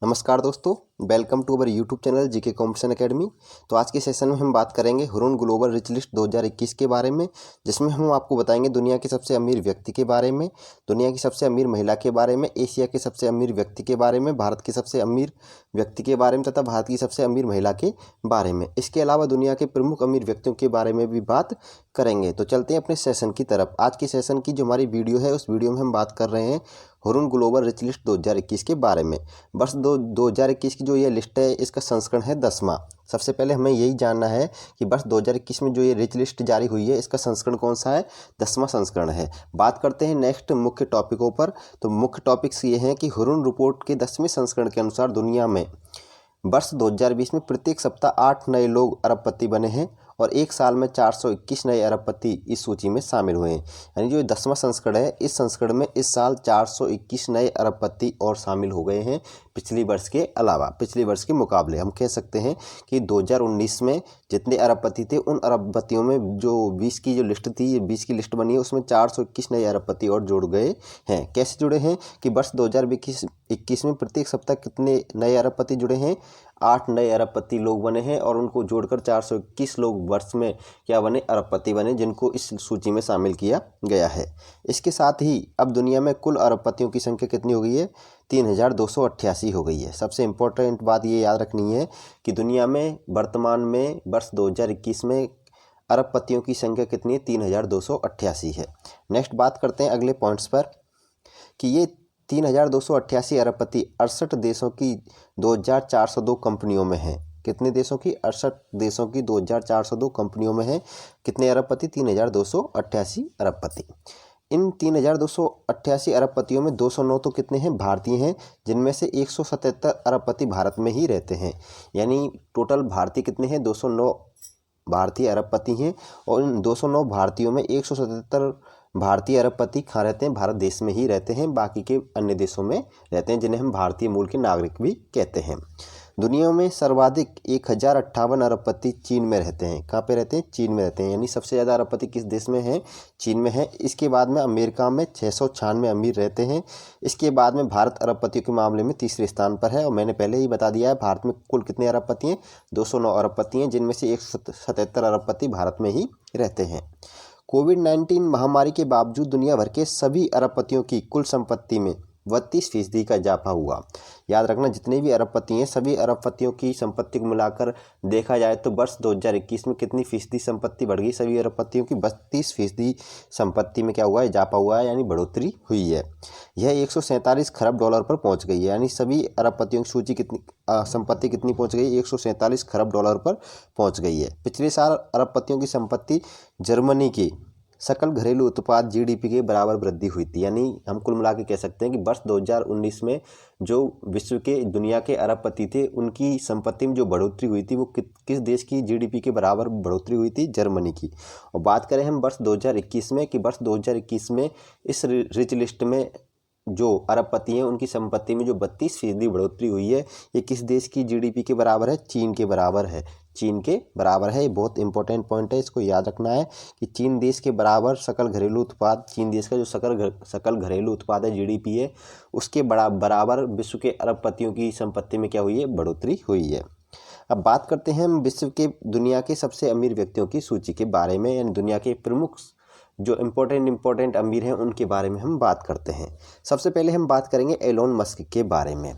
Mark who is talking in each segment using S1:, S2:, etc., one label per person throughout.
S1: नमस्कार दोस्तों, welcome to our YouTube channel GK competition academy. तो आज के सेशन में हम बात करेंगे हुरून ग्लोबल रिच लिस्ट 2021 के बारे में, जिसमें हम आपको बताएंगे दुनिया के सबसे अमीर व्यक्ति के बारे में, दुनिया की सबसे अमीर महिला के बारे में, एशिया के सबसे अमीर व्यक्ति के बारे में, भारत के सबसे अमीर व्यक्ति के बारे में तथा भारत की सबसे अमीर महिला के बारे में। इसके अलावा दुनिया के प्रमुख अमीर व्यक्तियों के बारे में भी बात करेंगे। तो चलते हैं अपने सेशन की तरफ। आज के सेशन की जो हमारी वीडियो है, उस वीडियो में हम बात कर रहे हैं हुरून ग्लोबल रिच लिस्ट 2021 के बारे में। वर्ष 2021 की जो ये लिस्ट है, इसका संस्करण है 10वां। सबसे पहले हमें यही जानना है कि वर्ष 2021 में जो ये रिच लिस्ट जारी हुई है, इसका संस्करण कौन सा है? 10वां संस्करण है। बात करते हैं नेक्स्ट मुख्य टॉपिकों पर। तो मुख्य टॉपिक्स ये हैं कि हुरून रिपोर्ट के 10वें संस्करण के अनुसार दुनिया में वर्ष 2020 में प्रत्येक सप्ताह 8 नए लोग अरबपति बने हैं और एक साल में 421 नए अरबपति इस सूची में शामिल हुए हैं। यानी जो 10वां संस्करण है, इस संस्करण में इस साल 421 नए अरबपति और शामिल हो गए हैं पिछले वर्ष के अलावा, पिछले वर्ष के मुकाबले। हम कह सकते हैं कि 2019 में जितने अरबपति थे, उन अरबपतियों में जो 20 की जो लिस्ट थी, 20 की लिस्ट बनी है, उसमें 421 नए अरबपति और जुड़ गए हैं। कैसे जुड़े हैं कि वर्ष 2021 में प्रत्येक सप्ताह कितने नए अरबपति जुड़े हैं? 8 नए अरबपति लोग बने हैं और उनको जोड़कर 421 लोग वर्ष में क्या बने? अरबपति बने, जिनको इस सूची में शामिल किया गया है। इसके साथ ही अब दुनिया में कुल अरबपतियों की संख्या कितनी हो गई है? 3288 हो गई है। सबसे इम्पोर्टेंट बात ये याद रखनी है कि दुनिया में वर्तमान में वर्ष 2021 में अरबपतियों की संख्या कितनी है? 3288 है। नेक्स्ट बात करते हैं अगले पॉइंट्स पर कि ये 3288 अरबपति 68 देशों की 2402 कंपनियों में हैं। कितने देशों की? 68 देशों की 2402 कंपनियों में हैं। कितने अरबपति? 3288 अरबपति। इन 3288 अरबपतियों में 209 तो कितने हैं? भारतीय हैं, जिनमें से 177 अरबपति भारत में ही रहते हैं। यानी टोटल भारतीय कितने हैं? 209 भारतीय अरबपति हैं और इन 209 भारतीयों में 177 भारतीय अरबपति कहाँ रहते हैं? भारत देश में ही रहते हैं। बाकी के अन्य देशों में रहते हैं, जिन्हें हम भारतीय मूल के नागरिक भी कहते हैं। दुनिया में सर्वाधिक 1058 अरबपति चीन में रहते हैं। कहाँ पे रहते हैं? चीन में रहते हैं। यानी सबसे ज़्यादा अरबपति किस देश में है? चीन में है। इसके बाद में अमेरिका में 696 अमीर रहते हैं। इसके बाद में भारत अरबपतियों के मामले में तीसरे स्थान पर है। और मैंने पहले ही बता दिया है, भारत में कुल कितने अरबपति हैं? 209 अरबपति हैं, जिनमें से 177 अरबपति भारत में ही रहते हैं। कोविड-19 महामारी के बावजूद दुनिया भर के सभी अरबपतियों की कुल संपत्ति में 32% का इजाफा हुआ। याद रखना, जितने भी अरबपति हैं, सभी अरबपतियों की संपत्ति को मिलाकर देखा जाए तो वर्ष 2021 में कितनी फीसदी संपत्ति बढ़ गई? सभी अरबपतियों की 32% संपत्ति में क्या हुआ? इजाफा हुआ है, यानी बढ़ोतरी हुई है। यह 147 खरब डॉलर पर पहुंच गई है। यानी सभी अरबपतियों की सूची कितनी संपत्ति कितनी पहुंच गई? 147 खरब डॉलर पर पहुंच गई है। पिछले साल अरबपतियों की संपत्ति जर्मनी की सकल घरेलू उत्पाद जीडीपी के बराबर वृद्धि हुई थी। यानी हम कुल मिला के कह सकते हैं कि वर्ष 2019 में जो विश्व के दुनिया के अरबपति थे, उनकी संपत्ति में जो बढ़ोतरी हुई थी, वो किस देश की जीडीपी के बराबर बढ़ोतरी हुई थी? जर्मनी की। और बात करें हम वर्ष 2021 में कि वर्ष 2021 में इस रिच लिस्ट में जो अरबपति हैं, उनकी संपत्ति में जो 32% बढ़ोतरी हुई है, ये किस देश की जीडीपी के बराबर है? चीन के बराबर है। चीन के बराबर है। ये बहुत इंपॉर्टेंट पॉइंट है, इसको याद रखना है कि चीन देश के बराबर सकल घरेलू उत्पाद, चीन देश का जो सकल घरेलू उत्पाद है, जीडीपी है, उसके बराबर विश्व के अरबपतियों की संपत्ति में क्या हुई है? बढ़ोतरी हुई है। अब बात करते हैं हम विश्व के दुनिया के सबसे अमीर व्यक्तियों की सूची के बारे में, यानी दुनिया के प्रमुख जो इम्पोर्टेंट अमीर हैं, उनके बारे में हम बात करते हैं। सबसे पहले हम बात करेंगे एलोन मस्क के बारे में।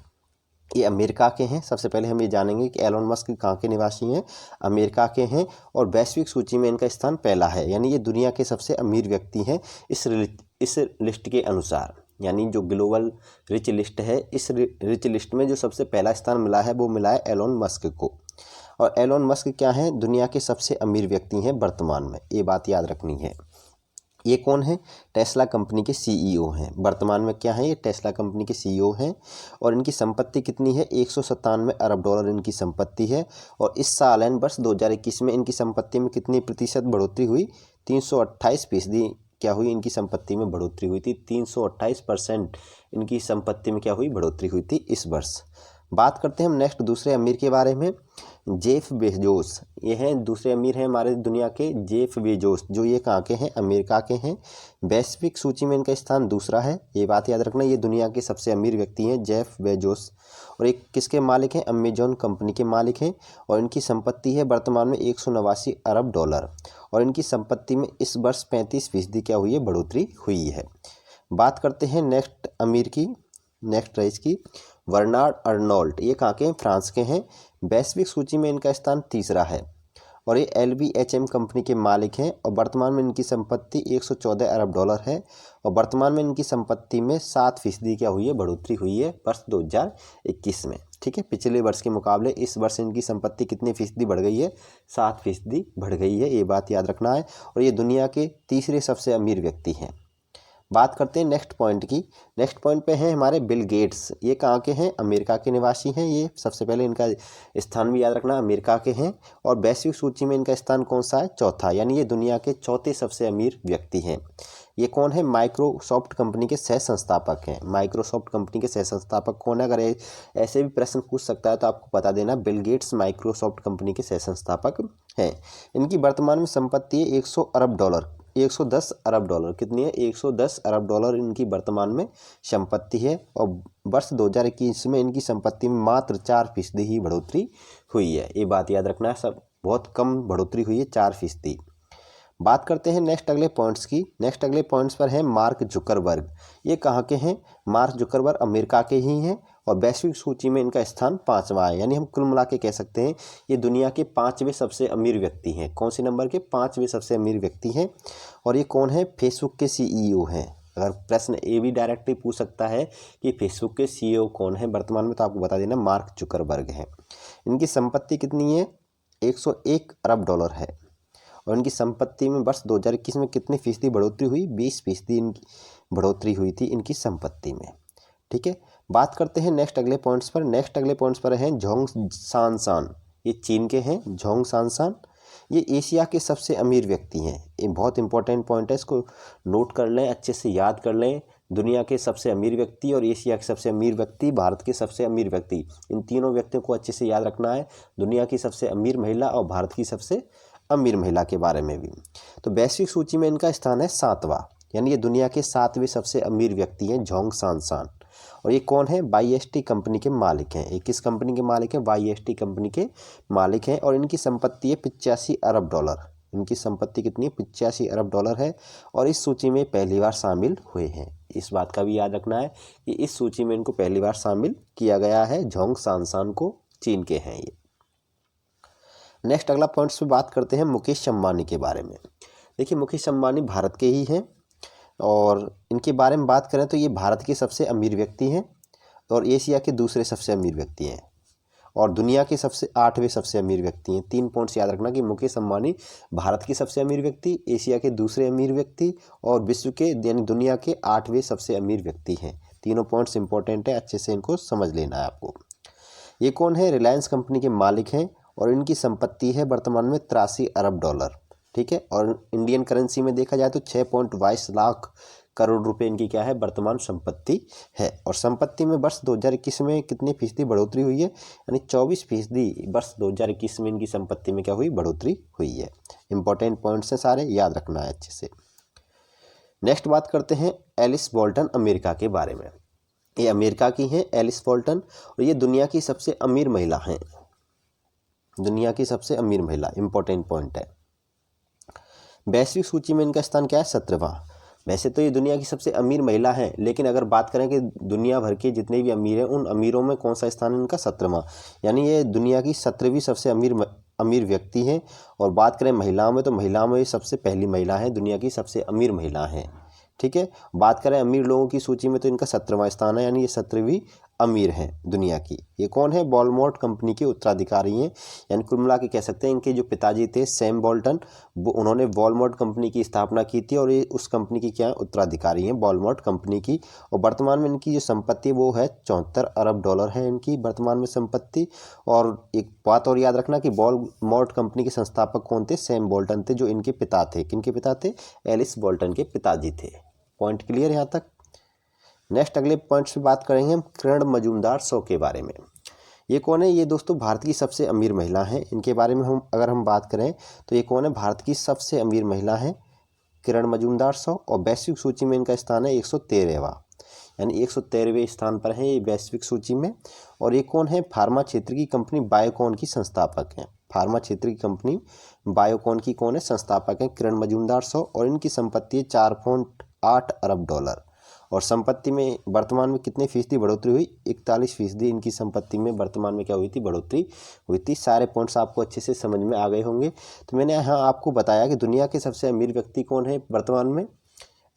S1: ये अमेरिका के हैं। सबसे पहले हम ये जानेंगे कि एलोन मस्क कहाँ के निवासी हैं? अमेरिका के हैं और वैश्विक सूची में इनका स्थान पहला है। यानी ये दुनिया के सबसे अमीर व्यक्ति हैं इस लिस्ट के अनुसार। यानी जो ग्लोबल रिच लिस्ट है, इस रिच लिस्ट में जो सबसे पहला स्थान मिला है, वो मिला है एलोन मस्क को। और एलोन मस्क क्या है? दुनिया के सबसे अमीर व्यक्ति हैं वर्तमान में। ये बात याद रखनी है। ये कौन है? टेस्ला कंपनी के सीईओ हैं। वर्तमान में क्या है? ये टेस्ला कंपनी के सीईओ हैं और इनकी संपत्ति कितनी है? 197 अरब डॉलर इनकी संपत्ति है। और इस साल यानी वर्ष 2021 में इनकी संपत्ति में कितनी प्रतिशत बढ़ोतरी हुई? 328% क्या हुई? इनकी संपत्ति में बढ़ोतरी हुई थी। 328% इनकी संपत्ति में क्या हुई? बढ़ोतरी हुई थी इस वर्ष। बात करते हैं हम नेक्स्ट दूसरे अमीर के बारे में। जेफ बेजोस, ये हैं दूसरे अमीर हैं हमारे दुनिया के जेफ बेजोस, जो ये कहाँ के हैं, अमेरिका के हैं। वैश्विक सूची में इनका स्थान दूसरा है, ये बात याद रखना। ये दुनिया के सबसे अमीर व्यक्ति हैं जेफ बेजोस। और एक किसके मालिक हैं, अमेजॉन कंपनी के मालिक हैं। और इनकी संपत्ति है वर्तमान में 189 अरब डॉलर। और इनकी संपत्ति में इस वर्ष 35% क्या हुई है, बढ़ोतरी हुई है। बात करते हैं नेक्स्ट अमीर की, नेक्स्ट रईस की, बर्नार्ड अर्नोल्ट, ये कहाँ के हैं, फ्रांस के हैं। वैश्विक सूची में इनका स्थान तीसरा है। और ये LVMH कंपनी के मालिक हैं। और वर्तमान में इनकी संपत्ति 114 अरब डॉलर है। और वर्तमान में इनकी संपत्ति में 7% क्या हुई है, बढ़ोतरी हुई है वर्ष 2021 में। ठीक है, पिछले वर्ष के मुकाबले इस वर्ष इनकी संपत्ति कितने फीसदी बढ़ गई है, 7% बढ़ गई है, ये बात याद रखना है। और ये दुनिया के तीसरे सबसे अमीर व्यक्ति हैं। बात करते हैं नेक्स्ट पॉइंट की। नेक्स्ट पॉइंट पे हैं हमारे बिल गेट्स, ये कहाँ के हैं, अमेरिका के निवासी हैं। ये सबसे पहले इनका स्थान भी याद रखना, अमेरिका के हैं। और वैश्विक सूची में इनका स्थान कौन सा है, चौथा, यानी ये दुनिया के चौथे सबसे अमीर व्यक्ति हैं। ये कौन है, माइक्रोसॉफ्ट कंपनी के सह संस्थापक हैं। माइक्रोसॉफ्ट कंपनी के सह संस्थापक कौन है, अगर ऐसे भी प्रश्न पूछ सकता है तो आपको बता देना, बिल गेट्स माइक्रोसॉफ्ट कंपनी के सह संस्थापक हैं। इनकी वर्तमान में संपत्ति है 100 अरब डॉलर, 110 अरब डॉलर, कितनी है, 110 अरब डॉलर इनकी वर्तमान में संपत्ति है। और वर्ष 2021 में इनकी संपत्ति में मात्र 4% ही बढ़ोतरी हुई है, ये बात याद रखना है। सब बहुत कम बढ़ोतरी हुई है, 4%। बात करते हैं नेक्स्ट अगले पॉइंट्स की। नेक्स्ट अगले पॉइंट्स पर है मार्क जुकरबर्ग, ये कहाँ के हैं, मार्क जुकरबर्ग अमेरिका के ही हैं। और वैश्विक सूची में इनका स्थान 5वां है, यानी हम कुल मिला के कह सकते हैं ये दुनिया के 5वें सबसे अमीर व्यक्ति हैं। कौन से नंबर के, 5वें सबसे अमीर व्यक्ति हैं। और ये कौन है, फेसबुक के CEO हैं। अगर प्रश्न ये भी डायरेक्टली पूछ सकता है कि फेसबुक के CEO कौन है वर्तमान में, तो आपको बता देना मार्क जुकरबर्ग हैं। इनकी संपत्ति कितनी है, 101 अरब डॉलर है। और इनकी संपत्ति में वर्ष 2021 में कितनी फीसदी बढ़ोतरी हुई, 20% इनकी बढ़ोतरी हुई थी इनकी संपत्ति में। ठीक है, बात करते हैं नेक्स्ट अगले पॉइंट्स पर। नेक्स्ट अगले पॉइंट्स पर हैं झोंग सांसान, ये चीन के हैं। झोंग सांसान ये एशिया के सबसे अमीर व्यक्ति हैं। ये बहुत इंपॉर्टेंट पॉइंट है, इसको नोट कर लें, अच्छे से याद कर लें। दुनिया के सबसे अमीर व्यक्ति और एशिया के सबसे अमीर व्यक्ति, भारत के सबसे अमीर व्यक्ति, इन तीनों व्यक्तियों को अच्छे से याद रखना है। दुनिया की सबसे अमीर महिला और भारत की सबसे अमीर महिला के बारे में भी। तो वैश्विक सूची में इनका स्थान है 7वां, यानी ये दुनिया के 7वें सबसे अमीर व्यक्ति हैं झोंग सांसान। और ये कौन है, YST कंपनी के मालिक हैं। ये किस कंपनी के मालिक हैं, YST कंपनी के मालिक हैं। और इनकी संपत्ति है 85 अरब डॉलर। इनकी संपत्ति कितनी है, 85 अरब डॉलर है। और इस सूची में पहली बार शामिल हुए हैं, इस बात का भी याद रखना है कि इस सूची में इनको पहली बार शामिल किया गया है। झोंग सांसान को, चीन के हैं ये। नेक्स्ट अगला पॉइंट्स पे बात करते हैं मुकेश अंबानी के बारे में। देखिए, मुकेश अंबानी भारत के ही हैं। और इनके बारे में बात करें तो ये भारत के सबसे अमीर व्यक्ति हैं और एशिया के दूसरे सबसे अमीर व्यक्ति हैं और दुनिया के सबसे 8वें सबसे अमीर व्यक्ति हैं। 3 पॉइंट्स याद रखना कि मुकेश अंबानी भारत के सबसे अमीर व्यक्ति, एशिया के दूसरे अमीर व्यक्ति और विश्व के यानी दुनिया के 8वें सबसे अमीर व्यक्ति हैं। तीनों पॉइंट्स इंपॉर्टेंट है, अच्छे से इनको समझ लेना है आपको। ये कौन है, रिलायंस कंपनी के मालिक हैं। और इनकी संपत्ति है वर्तमान में 83 अरब डॉलर। ठीक है, और इंडियन करेंसी में देखा जाए तो 6.22 लाख करोड़ रुपए इनकी क्या है, वर्तमान संपत्ति है। और संपत्ति में वर्ष 2021 में कितनी फीसदी बढ़ोतरी हुई है, यानी 24% वर्ष 2021 में इनकी संपत्ति में क्या हुई, बढ़ोतरी हुई है। इंपॉर्टेंट पॉइंट्स हैं सारे, याद रखना है अच्छे से। नेक्स्ट बात करते हैं एलिस वॉल्टन अमेरिका के बारे में। ये अमेरिका की हैं एलिस वॉल्टन और ये दुनिया की सबसे अमीर महिला हैं। दुनिया की सबसे अमीर महिला, इंपॉर्टेंट पॉइंट है। वैश्विक सूची में इनका स्थान क्या है, 17वां। वैसे तो ये दुनिया की सबसे अमीर महिला है, लेकिन अगर बात करें कि दुनिया भर के जितने भी अमीर हैं उन अमीरों में कौन सा स्थान है इनका, 17वां। यानी ये दुनिया की 17वीं सबसे अमीर व्यक्ति हैं। और बात करें महिलाओं में तो महिलाओं में ये सबसे पहली महिला है, दुनिया की सबसे अमीर महिला हैं। ठीक है, बात करें अमीर लोगों की सूची में तो इनका 17वां स्थान है, यानी ये 17वीं अमीर हैं दुनिया की। ये कौन है, वॉलमार्ट कंपनी के उत्तराधिकारी हैं। यानी कुल मिला के कह सकते हैं इनके जो पिताजी थे सैम वॉल्टन, वो उन्होंने वॉलमार्ट कंपनी की स्थापना की थी और ये उस कंपनी की क्या उत्तराधिकारी हैं, वॉलमार्ट कंपनी की। और वर्तमान में इनकी जो संपत्ति वो है 74 अरब डॉलर है इनकी वर्तमान में संपत्ति। और एक बात और याद रखना कि वॉलमार्ट कंपनी के संस्थापक कौन थे, सैम वॉल्टन थे, जो इनके पिता थे। किनके पिता थे, एलिस वॉल्टन के पिताजी थे। पॉइंट क्लियर यहाँ तक। नेक्स्ट अगले पॉइंट्स पे बात करेंगे हम किरण मजूमदार शो के बारे में। ये कौन है? ये दोस्तों भारत की सबसे अमीर महिला हैं। इनके बारे में अगर हम बात करें तो ये कौन है? भारत की सबसे अमीर महिला हैं किरण मजूमदार शॉ। और वैश्विक सूची में इनका स्थान है 113वां, यानी 113वें स्थान पर है ये वैश्विक सूची में। और ये कौन है? फार्मा क्षेत्र की कंपनी बायोकॉन की संस्थापक हैं। फार्मा क्षेत्र की कंपनी बायोकॉन की कौन है? संस्थापक हैं किरण मजूमदार शॉ। और इनकी संपत्ति है 4.8 अरब डॉलर। और संपत्ति में वर्तमान में कितने फीसदी बढ़ोतरी हुई? 41% इनकी संपत्ति में वर्तमान में क्या हुई थी? बढ़ोतरी हुई थी। सारे पॉइंट्स आपको अच्छे से समझ में आ गए होंगे। तो मैंने यहाँ आपको बताया कि दुनिया के सबसे अमीर व्यक्ति कौन है वर्तमान में?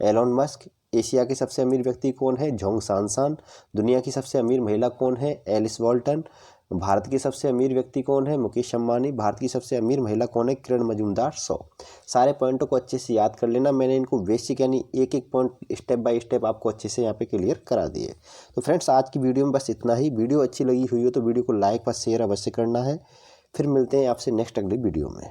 S1: Elon Musk. एशिया के सबसे अमीर व्यक्ति कौन है? झोंग सांसान। दुनिया की सबसे अमीर महिला कौन है? एलिस वॉल्टन। भारत के सबसे अमीर व्यक्ति कौन है? मुकेश अंबानी। भारत की सबसे अमीर महिला कौन है? किरण मजूमदार शॉ। सारे पॉइंटों को अच्छे से याद कर लेना। मैंने इनको बेसिक यानी एक एक पॉइंट स्टेप बाय स्टेप आपको अच्छे से यहाँ पे क्लियर करा दिए। तो फ्रेंड्स आज की वीडियो में बस इतना ही। वीडियो अच्छी लगी हुई हो तो वीडियो को लाइक व शेयर अवश्य करना है। फिर मिलते हैं आपसे नेक्स्ट अगली वीडियो में।